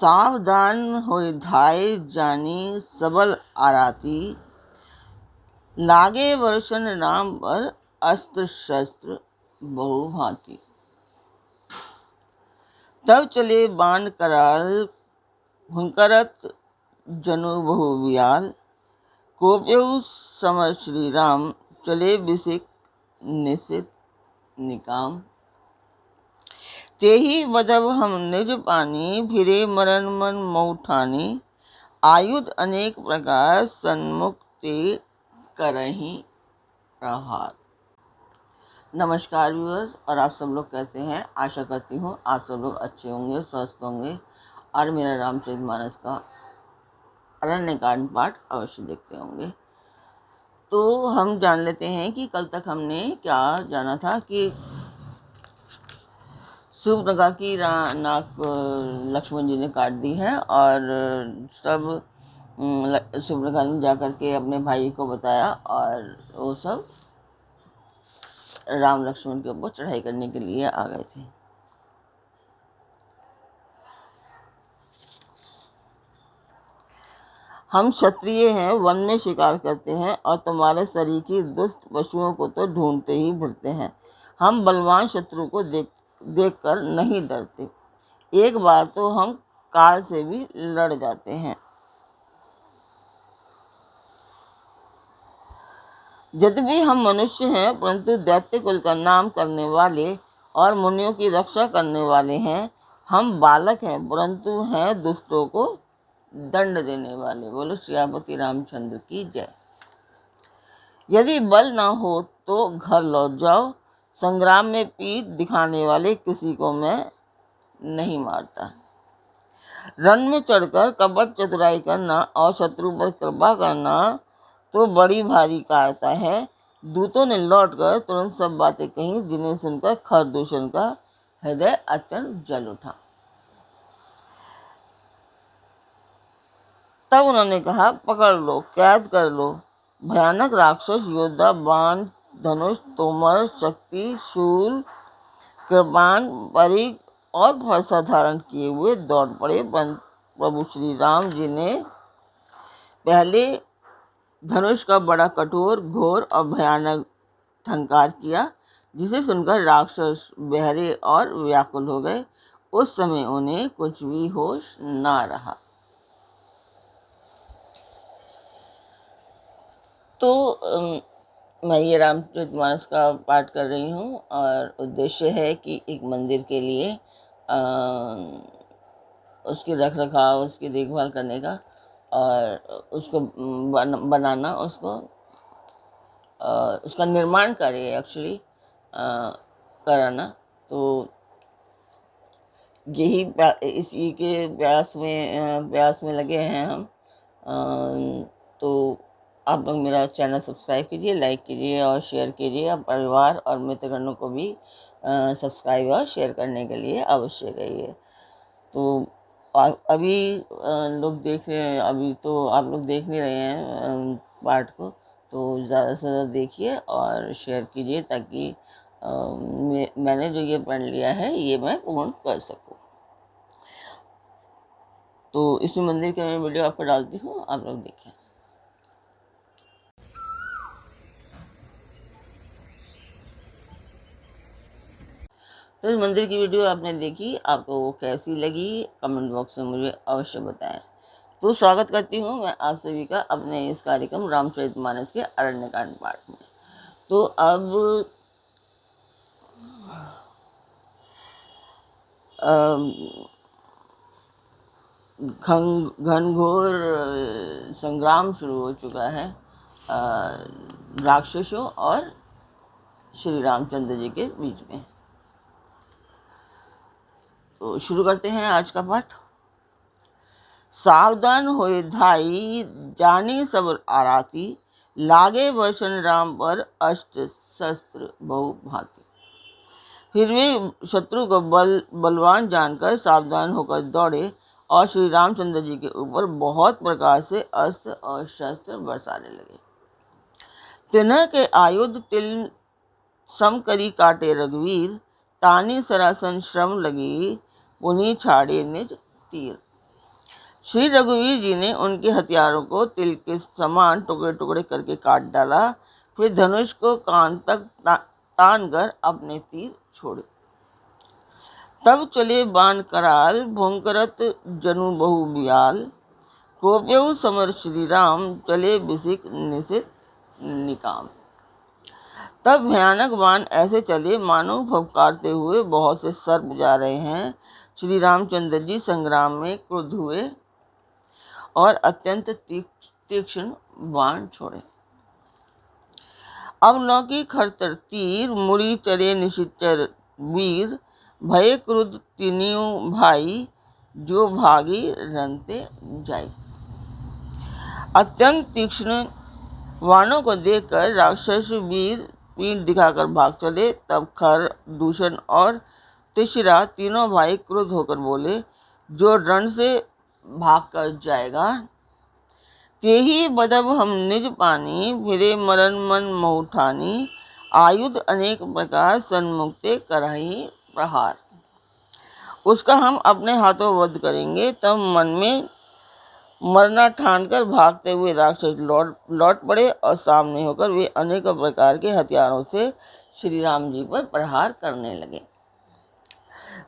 सावधान होय धाय जानी सबल आराती, लागे वर्षन राम पर अस्त्र शस्त्र बहुभांति। तब चले बाण कराल हुंकरत जनु बहु वियाल, कोप्यऊ समर श्री राम चले बिसिक निशित निकाम। तेहि बदब हम निज पानी, फिरे मरण मन मऊ ठानी, आयुध अनेक प्रकार सन्मुख ते करहि प्रहार। नमस्कार व्यूअर्स, और आप सब लोग कैसे हैं? आशा करती हूँ आप सब लोग अच्छे होंगे, स्वस्थ होंगे और मेरा रामचरितमानस का अरण्यकांड पाठ अवश्य देखते होंगे। तो हम जान लेते हैं कि कल तक हमने क्या जाना था कि सूर्पनखा की नाक लक्ष्मण जी ने काट दी है और सब सूर्पनखा ने जाकर के अपने भाई को बताया और वो सब राम लक्ष्मण के ऊपर चढ़ाई करने के लिए आ गए थे। हम क्षत्रिय हैं, वन में शिकार करते हैं और तुम्हारे सरीखी दुष्ट पशुओं को तो ढूंढते ही फिरते हैं। हम बलवान शत्रु को देखकर नहीं डरते, एक बार तो हम काल से भी लड़ जाते हैं। यद्यपि हम मनुष्य हैं, परंतु दैत्य कुल का नाम करने वाले और मुनियों की रक्षा करने वाले हैं। हम बालक हैं, परंतु हैं दुष्टों को दंड देने वाले। बोलो सियापति रामचंद्र की जय। यदि बल ना हो तो घर लौट जाओ, संग्राम में पीठ दिखाने वाले किसी को मैं नहीं मारता। रण में चढ़कर कपट चतुराई करना और शत्रु पर कृपा करना तो बड़ी भारी कायरता है। दूतों ने लौटकर तुरंत सब बातें कही, जिन्हें सुनकर खरदूषण का हृदय अत्यंत जल उठा। तब उन्होंने कहा, पकड़ लो, कैद कर लो। भयानक राक्षस योद्धा बाण, धनुष, तोमर, शक्ति, शूल, कृपाण, परिघ और फरसा धारण किए हुए दौड़ पड़े। प्रभु श्री राम जी ने पहले धनुष का बड़ा कठोर, घोर और भयानक ठंकार किया, जिसे सुनकर राक्षस बहरे और व्याकुल हो गए। उस समय उन्हें कुछ भी होश ना रहा। तो मैं ये रामचरितमानस का पाठ कर रही हूँ और उद्देश्य है कि एक मंदिर के लिए उसकी रख रखाव, उसकी देखभाल करने का और उसको बनाना, उसका निर्माण कार्य एक्चुअली कराना। तो यही इसी के प्रयास में लगे हैं हम। तो आप लोग मेरा चैनल सब्सक्राइब कीजिए, लाइक कीजिए और शेयर कीजिए। अब परिवार और मित्रगणों को भी सब्सक्राइब और शेयर करने के लिए अवश्य करिए। तो अभी लोग देख रहे हैं, अभी तो आप लोग देख नहीं रहे हैं पाठ को, तो ज़्यादा से ज़्यादा देखिए और शेयर कीजिए ताकि मैंने जो ये पढ़ लिया है ये मैं पूर्ण कर सकूं। तो इसमें मंदिर के मैं वीडियो आपको डालती हूँ, आप लोग देखें। तो इस मंदिर की वीडियो आपने देखी, आपको वो कैसी लगी कमेंट बॉक्स में मुझे अवश्य बताएं। तो स्वागत करती हूँ मैं आप सभी का अपने इस कार्यक्रम रामचरितमानस के अरण्यकांड पाठ में। तो अब घनघोर संग्राम शुरू हो चुका है राक्षसों और श्री रामचंद्र जी के बीच में। तो शुरू करते हैं आज का पाठ। सावधान होए धाई जानी सब आराती, लागे वर्षन राम पर अस्त्र शस्त्र बहु भांति। फिर वे शत्रु को बलवान जानकर सावधान होकर दौड़े और श्री रामचंद्र जी के ऊपर बहुत प्रकार से अस्त्र और शस्त्र बरसाने लगे। तिन्ह के आयुध तिल सम करी काटे रघुवीर, तानी सरासन श्रम लगी, पुनि छाड़े निज तीर। श्री रघुवीर जी ने उनके हथियारों को तिल के समान टुकड़े टुकड़े करके काट डाला, फिर धनुष को कान तक तान कर अपने तीर छोड़े। तब चले बाण कराल, भोंकरत जनु बहु बियाल, कोप्यऊ समर श्री राम, चले बिसिक निशित निकाम। तब भयानक बाण ऐसे चले मानो फुफकारते हुए बहुत से सर्प जा रहे हैं। श्री रामचंद्र जी संग्राम में क्रुद्ध हुए और अत्यंत तीक्ष्ण बाण छोड़े। अवलौकी खरतर तीर, मुड़ी चरे निशिचर वीर, भय क्रुद्ध तीनियों भाई, जो भागी रनते जाए। अत्यंत तीक्ष्ण बाणों को देखकर राक्षस वीर पीठ दिखाकर भाग चले। तब खर, दूषण और तिशिरा तीनों भाई क्रुद्ध होकर बोले, जो रण से भागकर जाएगा तेहि बदब हम निज पानी, फिरे मरण मन मऊठानी, आयुध अनेक प्रकार सन्मुक्ते करहि प्रहार। उसका हम अपने हाथों वध करेंगे। तब मन में मरना ठानकर भागते हुए राक्षस लौट पड़े और सामने होकर वे अनेक प्रकार के हथियारों से श्री राम जी पर प्रहार करने लगे।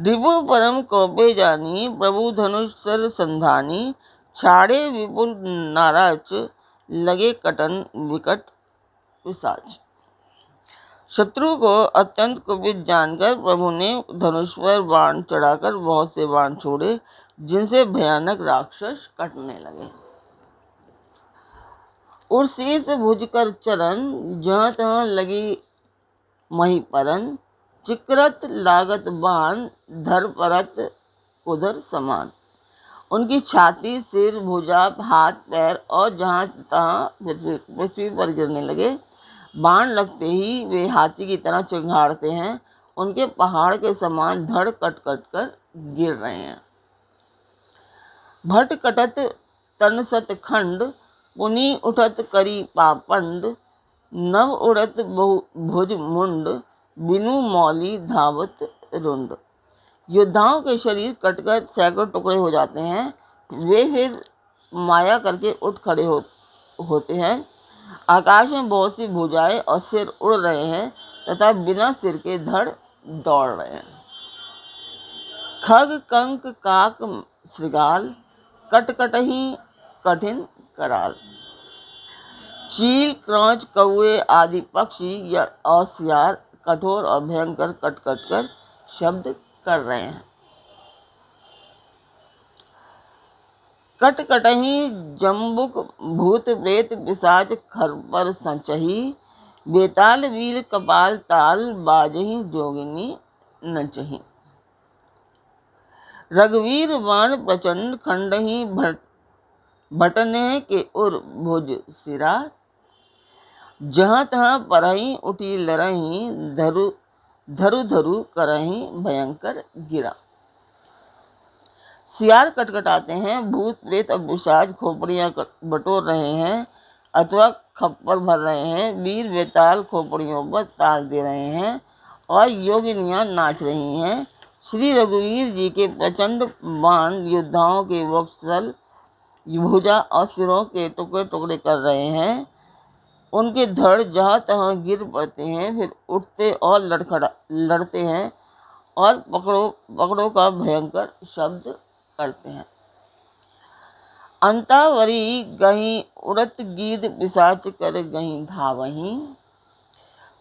रिपु परम कोपे जानी, प्रभु धनुष सर संधानी, छाड़े विपुल नाराज, लगे कटन विकट पिशाच। शत्रु को अत्यंत कुपित जानकर प्रभु ने धनुष पर बाण चढ़ाकर बहुत से बाण छोड़े, जिनसे भयानक राक्षस कटने लगे। उर्शीस भुज कर चरण, जहाँ तहाँ लगी मही परन, चिकरत लागत बाण, धर परत उधर समान। उनकी छाती, सिर, भुजा, हाथ, पैर और जहाँ तहाँ पृथ्वी पर गिरने लगे। बाण लगते ही वे हाथी की तरह चिंगाड़ते हैं। उनके पहाड़ के समान धड़ कट कट कर गिर रहे हैं। भट कटत तन सत खंड, पुनि उठत करी पापंड, नव उड़त भुज मुंड, बिनु मौली धावत रुंड। योद्धाओं के शरीर कटकर सैकड़ों टुकड़े हो जाते हैं। वे फिर माया करके उठ खड़े होते हैं। आकाश में बहुत सी भुजाएं और सिर उड़ रहे हैं तथा बिना सिर के धड़ दौड़ रहे हैं। खग कंक काक श्रृगाल, कटकटही कठिन कराल। चील, क्रोंच, कौए आदि पक्षी और सियार कठोर और भयंकर कट कट कर शब्द कर रहे हैं। कटकटही जम्बुक भूत प्रेत पिशाच खर पर संचही, बेताल वील कपाल ताल, बाजही जोगिनी नचही। रघुवीर बाण प्रचंड, खंडही भटने के उर भुज सिरा, जहाँ तहाँ परही उठी लरही, धरु धरु करही भयंकर गिरा। सियार कटकटाते हैं, भूत प्रेत और पिशाच खोपड़ियाँ बटोर रहे हैं अथवा खप्पर भर रहे हैं। वीर बेताल खोपड़ियों पर ताल दे रहे हैं और योगिनियाँ नाच रही हैं। श्री रघुवीर जी के प्रचंड बाण योद्धाओं के वक्षस्थल, भुजा और सिरों के टुकड़े टुकड़े कर रहे हैं। उनके धड़ जहाँ तहाँ गिर पड़ते हैं, फिर उठते और लड़ते हैं और पकड़ो का भयंकर शब्द करते हैं। अंतावरी गही उड़त गीद, पिशाच कर गही धावही,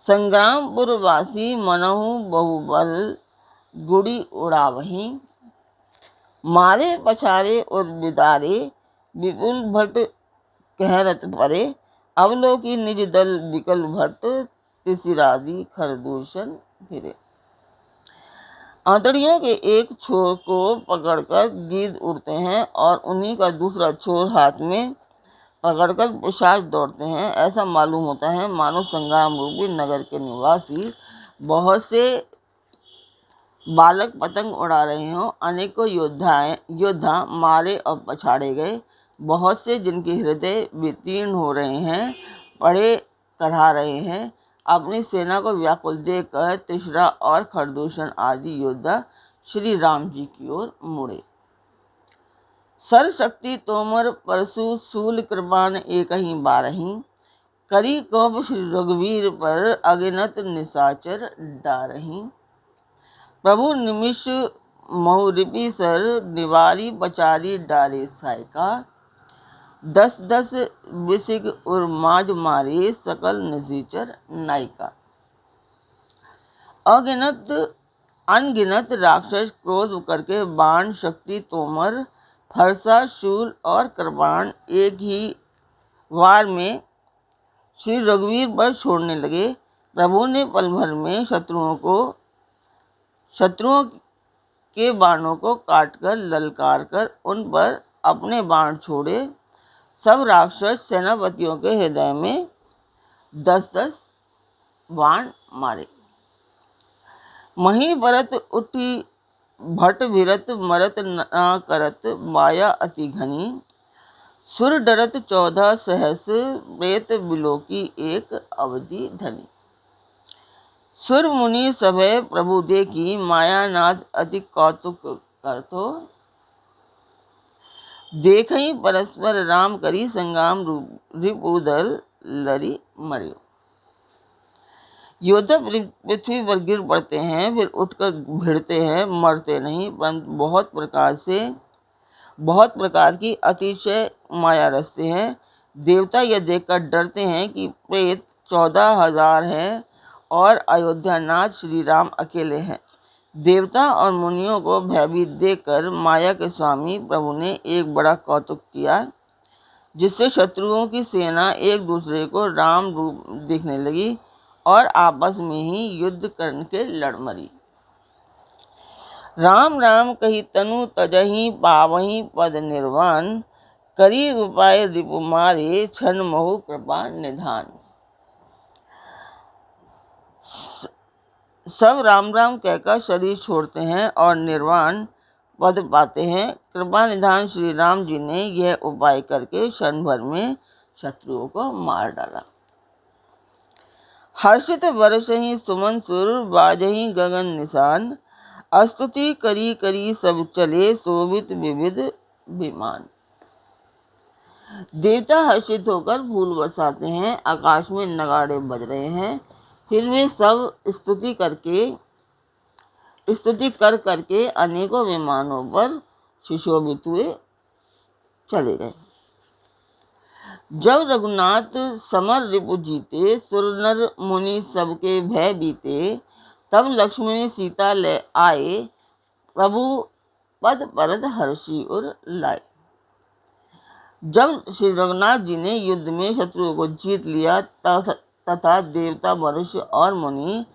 संग्रामपुर वासी मनहु बहुबल, गुड़ी उड़ावही। मारे पछारे और बिदारे, विपुल भट्ट कहरत परे, अवलोकी निज दल विकल भट्ट, तिसिरादि खरदूषण फिरे। आंतड़ियों के एक छोर को पकड़कर गीद उड़ते हैं और उन्हीं का दूसरा छोर हाथ में पकड़कर पिशाच दौड़ते हैं। ऐसा मालूम होता है मानो संग्राम रूपी नगर के निवासी बहुत से बालक पतंग उड़ा रहे हों। अनेकों योद्धा मारे और पछाड़े गए। बहुत से जिनके हृदय वितीर्ण हो रहे हैं, पड़े करहा रहे हैं। अपनी सेना को व्याकुल देखकर तिशरा और खरदूषण आदि योद्धा श्री राम जी की ओर मुड़े। सरशक्ति तोमर परशु शूल कृपान एक ही बारही, करी कोप श्री रघुवीर पर अगिनत निशाचर डारही। प्रभु निमिष महुरिपि सर निवारी बचारी डारे सायका, 10-10 विसिग उर्माज मारे सकल निशाचर नायिका। अनगिनत राक्षस क्रोध करके बाण शक्ति तोमर फरसा शूल और कृपाण एक ही वार में श्री रघुवीर पर छोड़ने लगे। प्रभु ने पल भर में शत्रुओं के बाणों को काटकर ललकार कर उन पर अपने बाण छोड़े। सब राक्षस सेनापतियों के हृदय में 10-10 बाण मारे। मही भरत उठी भट भिरत मरत न करत माया अति घनी, सुर डरत 14 सहस प्रेत बिलोकी एक अवधि धनी। सुर मुनि सभय प्रभु देखी मायानाथ अति कौतुक करतो, देखई परस्पर राम करी संगाम रिपुदल लरी मरियो। योद्धा पृथ्वी पर गिर पड़ते हैं, फिर उठकर भिड़ते हैं, मरते नहीं, परंतु बहुत प्रकार की अतिशय माया रचते हैं। देवता यह देखकर डरते हैं कि प्रेत 14,000 हैं और अयोध्यानाथ श्री राम अकेले हैं। देवता और मुनियों को भयभीत देखकर माया के स्वामी प्रभु ने एक बड़ा कौतुक किया, जिससे शत्रुओं की सेना एक दूसरे को राम रूप दिखने लगी और आपस में ही युद्ध करके लड़ मरी। राम राम कही तनु तजही पावही पद निर्वाण, करी उपाय रिपु मारे क्षण महु कृपा निधान। सब राम राम कहकर शरीर छोड़ते हैं और निर्वाण पद पाते हैं। कृपा निधान श्री राम जी ने यह उपाय करके क्षण भर में शत्रुओं को मार डाला। हर्षित वर्षहि सुमन सुर बाजहि गगन निशान, स्तुति करी करी सब चले शोभित विविध विमान। देवता हर्षित होकर फूल बरसाते हैं, आकाश में नगाड़े बज रहे हैं, फिर वे सब स्तुति कर करके अनेकों विमानों पर सुशोभित हुए चले गए। जब रघुनाथ समर रिपु जीते, सुर नर मुनि सबके भय बीते, तब लक्ष्मणी सीता ले आए, प्रभु पद परत हर्षि उर लाए। जब श्री रघुनाथ जी ने युद्ध में शत्रुओं को जीत लिया तथा देवता मनुष्य और मुनि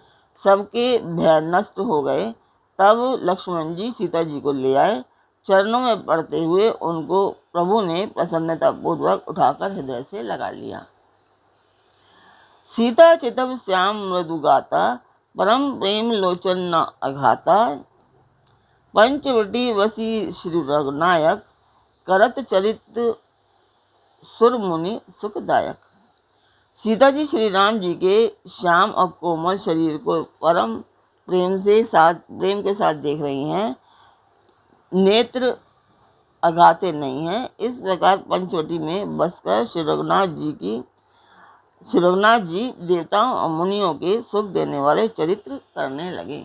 सबके भय नष्ट हो गए, तब लक्ष्मण जी सीता जी को ले आए। चरणों में पड़ते हुए उनको प्रभु ने प्रसन्नता पूर्वक उठाकर हृदय से लगा लिया। सीता चितव श्याम मृदु गाता, परम प्रेम लोचन न अघाता, पंचवटी वसी श्री रघुनायक, करत चरित सुर मुनि सुखदायक। सीता जी श्री राम जी के श्याम और कोमल शरीर को परम प्रेम के साथ देख रही हैं, नेत्र अघाते नहीं हैं। इस प्रकार पंचवटी में बसकर श्री रघुनाथ जी देवताओं और मुनियों के सुख देने वाले चरित्र करने लगे।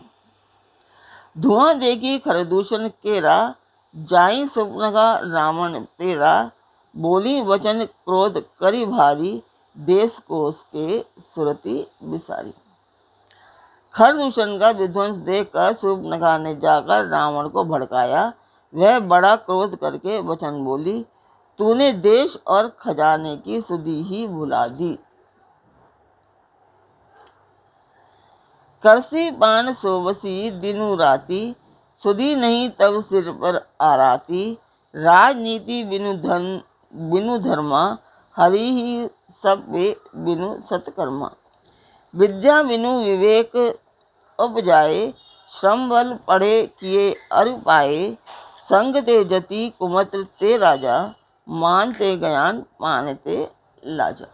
धुआं देखी खरदूषण केरा, जाई सुपनगा रावण पेरा, बोली वचन क्रोध करी भारी, देश कोश के सुरति विसारी। खरदूषण का विध्वंस देखकर सुपनखा ने जाकर रावण को भड़काया। वह बड़ा क्रोध करके वचन बोली, तूने देश और खजाने की सुधि ही भुला दी। करसी पान सोबसी दिनु राती, सुधि नहीं तब सिर पर आराती, राजनीति बिनु धर्मा, हरि ही सब बिनु सत्कर्मा। विद्या बिनु विवेक उपजाए, श्रम बल पढ़े किए अरु पाए, संग ते जति कुमत्र ते राजा, मान ते ज्ञान पान ते लाजा।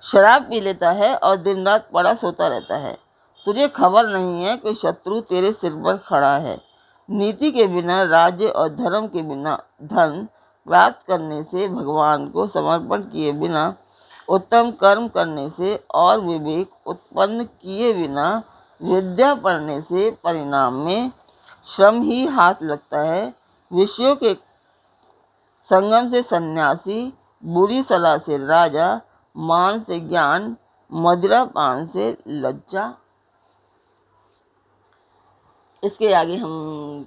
शराब पी लेता है और दिन रात पड़ा सोता रहता है। तुझे खबर नहीं है कि शत्रु तेरे सिर पर खड़ा है। नीति के बिना राज्य और धर्म के बिना धन प्राप्त करने से, भगवान को समर्पण किए बिना, उत्तम कर्म करने से और विवेक उत्पन्न किए बिना विद्या पढ़ने से परिणाम में श्रम ही हाथ लगता है। विषयों के संगम से सन्यासी, बुरी सलाह से राजा, मान से ज्ञान, मदिरा पान से लज्जा। इसके आगे हम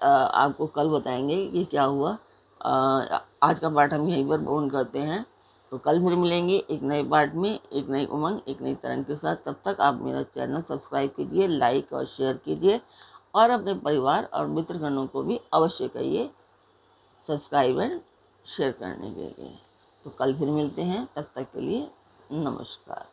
आपको कल बताएंगे कि क्या हुआ। आज का पाठ हम यहीं पर पूर्ण करते हैं। तो कल फिर मिलेंगे एक नए पाठ में, एक नई उमंग, एक नई तरंग के साथ। तब तक आप मेरा चैनल सब्सक्राइब कीजिए, लाइक और शेयर कीजिए और अपने परिवार और मित्रगणों को भी अवश्य कहिए सब्सक्राइब एंड शेयर करने के लिए। तो कल फिर मिलते हैं, तब तक के लिए नमस्कार।